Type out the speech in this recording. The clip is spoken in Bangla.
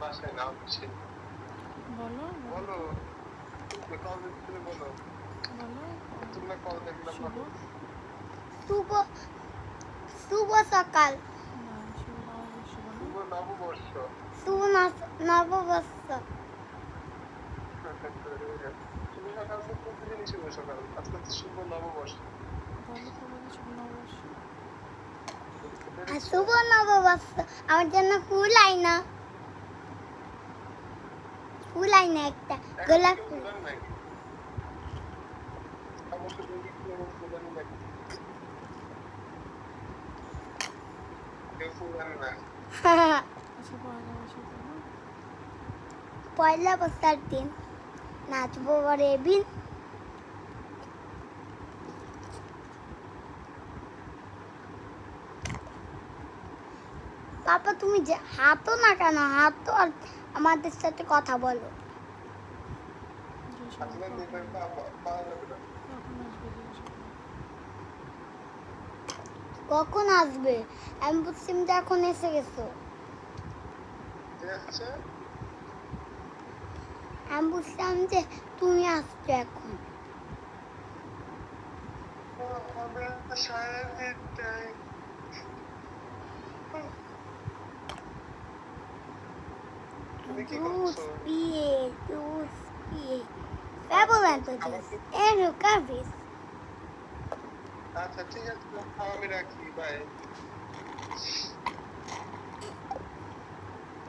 বাসায় না অফিসে। বলো বলো তুমি কল দিচ্ছিলে বলো বলো তুমি না কল দেখলাম শুভ বলো শুভ শুভ সকাল, না শুভ নববর্ষ বলো শুভ নববর্ষ। শুভ নববর্ষ। শুভ সকাল তো প্রতিদিনই শুভ সকাল, আজকে তো শুভ নববর্ষ। বলো তো বলো শুভ নববর্ষ আর শুভ নববর্ষ আমার জন্য ফুল আইনা, ফুল আইনা একটা গোলাপ ফুল। ফুলান নাকি অবশ্য দেখি ফুলান নাকি কেউ ফুলান না। আচ্ছা পয়লা বৈশাখ বলো পয়লা বৈশাখ দিন নাচবো রেবিন। পাপা তুমি যে হাঁটো না কেন, হাঁটো আর আমাদের সাথে কথা বলো। জিজ্ঞাসা আসলে করো দেখবেন পাওয়া যাবে না। কখন আসবে জিজ্ঞাসা করো কখন আসবে? আমি বুঝছিলাম যে এখন এসে গেছো। ঠিক আছে আমি বুঝলাম যে তুমি আসছো এখন। আমরা সারাদিনটাই তুমি কি দুধ করছো? পিয়ে দুধ পিয়ে কেবল এতদিন এরো কাবিস। আচ্ছা ঠিক আছে আমি রাখি, বাই।